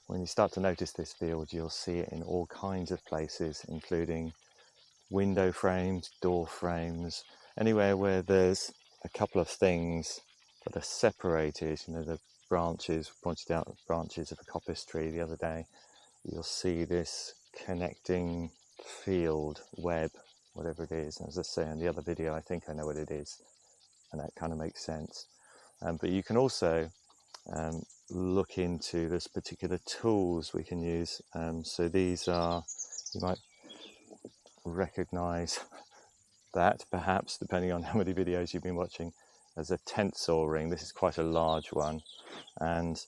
when you start to notice this field, you'll see it in all kinds of places, including window frames, door frames, anywhere where there's a couple of things that are separated. You know, the branches, pointed out the branches of a coppice tree the other day. You'll see this connecting field, web, whatever it is. As I say in the other video, I think I know what it is, and that kind of makes sense. But you can also look into this particular tools we can use. So these are, you might recognize that perhaps, depending on how many videos you've been watching, as a tensor ring. This is quite a large one, and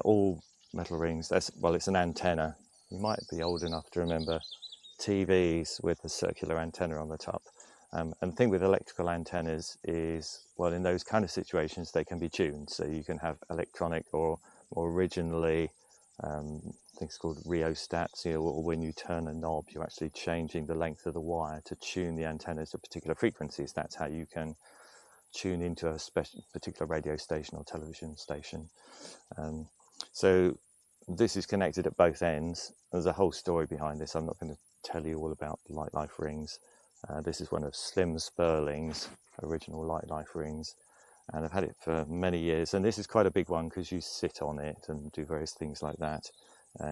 all metal rings, well, it's an antenna. You might be old enough to remember TVs with the circular antenna on the top. And the thing with electrical antennas is, well, in those kind of situations, they can be tuned. So you can have electronic, or more originally, things called rheostats, or when you turn a knob, you're actually changing the length of the wire to tune the antennas to particular frequencies. That's how you can tune into a particular radio station or television station. So this is connected at both ends. There's a whole story behind this. I'm not going to tell you all about light life rings. This is one of Slim Spurling's original light life rings, and I've had it for many years, and this is quite a big one because you sit on it and do various things like that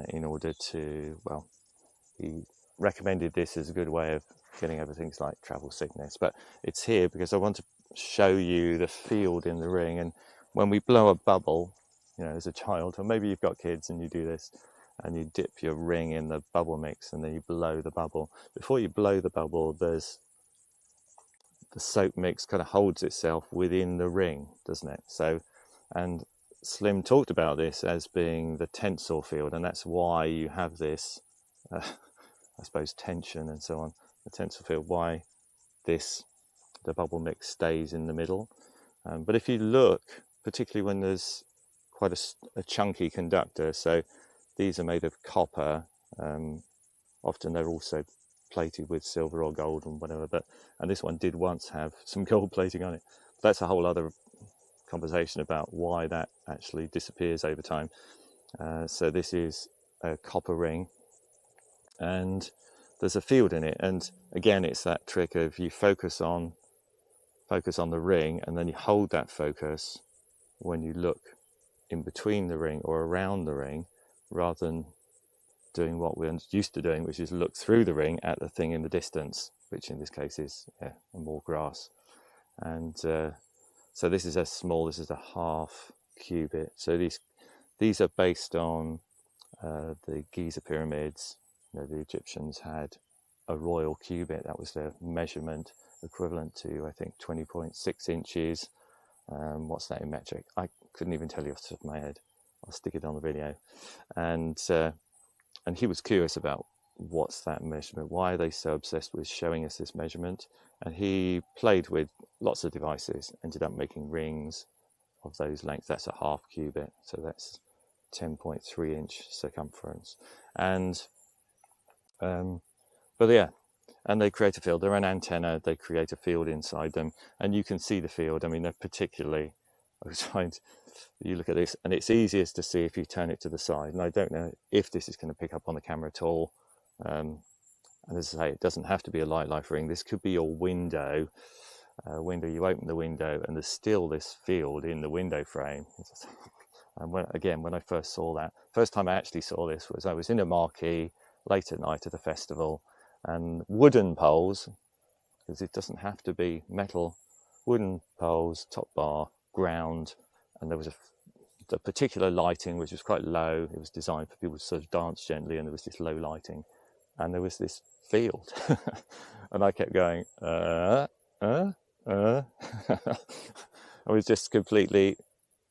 in order to, well, he recommended this as a good way of getting over things like travel sickness. But it's here because I want to show you the field in the ring. And when we blow a bubble, you know, as a child, or maybe you've got kids and you do this, and you dip your ring in the bubble mix and then you blow the bubble. Before you blow the bubble, there's the soap mix kind of holds itself within the ring, doesn't it? So, and Slim talked about this as being the tensor field, and that's why you have this, I suppose, tension and so on, the tensor field, why the bubble mix stays in the middle. But if you look, particularly when there's quite a chunky conductor, so these are made of copper, often they're also plated with silver or gold and whatever, and this one did once have some gold plating on it. But that's a whole other conversation about why that actually disappears over time. So this is a copper ring, and there's a field in it, and again it's that trick of you focus on the ring, and then you hold that focus when you look in between the ring or around the ring, rather than doing what we're used to doing, which is look through the ring at the thing in the distance, which in this case is more grass. And so this is this is a half cubit. So these are based on the Giza pyramids. You know, the Egyptians had a royal cubit. That was their measurement, equivalent to, I think, 20.6 inches. What's that in metric? I couldn't even tell you off the top of my head. I'll stick it on the video. And he was curious about what's that measurement? Why are they so obsessed with showing us this measurement? And he played with lots of devices, ended up making rings of those lengths. That's a half cubit, so that's 10.3 inch circumference. And but yeah, and they create a field. They're an antenna. They create a field inside them, and you can see the field. I mean, they're particularly, I was trying to, you look at this, and it's easiest to see if you turn it to the side. And I don't know if this is going to pick up on the camera at all. And as I say, it doesn't have to be a light life ring. This could be your window. You open the window, and there's still this field in the window frame. And when I first saw that, first time I actually saw this was I was in a marquee late at night at a festival, and wooden poles, because it doesn't have to be metal, wooden poles, top bar, ground, and there was a particular lighting which was quite low. It was designed for people to sort of dance gently, and there was this low lighting, and there was this field, and I kept going, I was just completely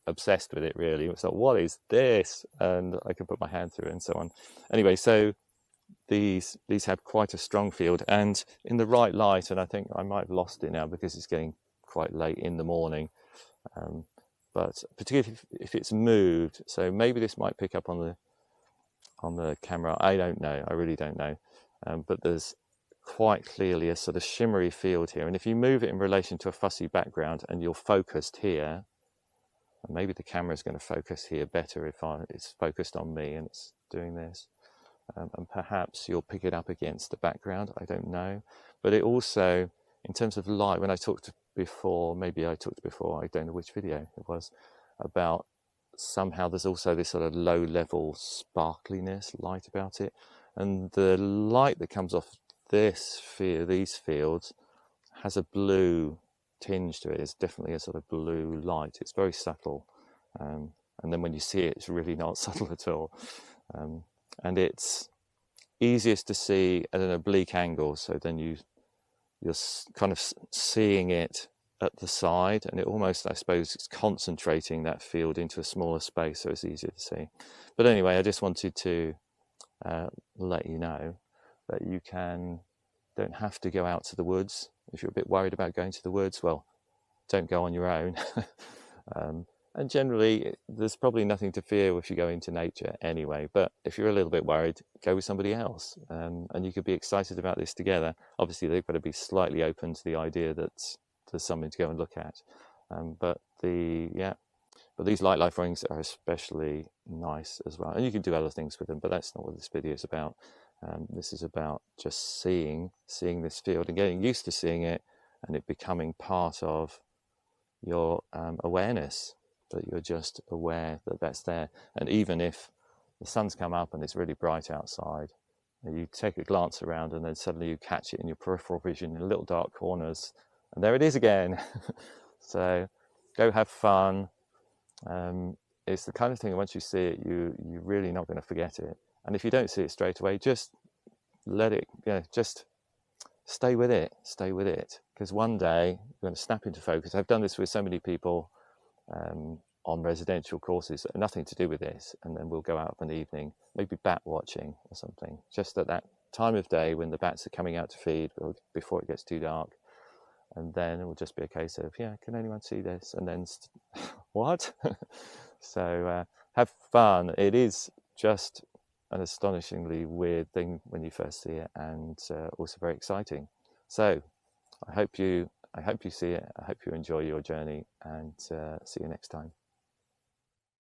obsessed with it, really. It was like, what is this? And I could put my hand through it and so on. Anyway, so these have quite a strong field, and in the right light, and I think I might have lost it now because it's getting quite late in the morning, but particularly if it's moved, so maybe this might pick up on the camera, I don't know, I really don't know, but there's quite clearly a sort of shimmery field here, and if you move it in relation to a fussy background and you're focused here, And maybe the camera is going to focus here better if it's focused on me and it's doing this. And perhaps you'll pick it up against the background, I don't know. But it also, in terms of light, when I talked before, maybe I talked before, I don't know which video it was, about somehow there's also this sort of low-level sparkliness, light about it. And the light that comes off these fields has a blue tinge to it. It's definitely a sort of blue light. It's very subtle. And then when you see it, it's really not subtle at all. And it's easiest to see at an oblique angle, so then you're kind of seeing it at the side, and it almost, I suppose, it's concentrating that field into a smaller space, so it's easier to see. But anyway, I just wanted to let you know that you don't have to go out to the woods. If you're a bit worried about going to the woods, well, don't go on your own. And generally, there's probably nothing to fear if you go into nature anyway. But if you're a little bit worried, go with somebody else. And you could be excited about this together. Obviously, they've got to be slightly open to the idea that there's something to go and look at. But these light rings are especially nice as well. And you can do other things with them, but that's not what this video is about. This is about just seeing this field and getting used to seeing it, and it becoming part of your awareness, that you're just aware that that's there. And even if the sun's come up and it's really bright outside, you take a glance around and then suddenly you catch it in your peripheral vision in little dark corners, and there it is again. So go have fun. It's the kind of thing, once you see it, you're really not going to forget it. And if you don't see it straight away, just let it, just stay with it, because one day you're going to snap into focus. I've done this with so many people on residential courses, nothing to do with this, and then we'll go out of an evening, maybe bat watching or something, just at that time of day when the bats are coming out to feed, before it gets too dark. And then it will just be a case of, can anyone see this? And then, what? So have fun. It is just an astonishingly weird thing when you first see it, and also very exciting. So I hope you see it. I hope you enjoy your journey, and see you next time.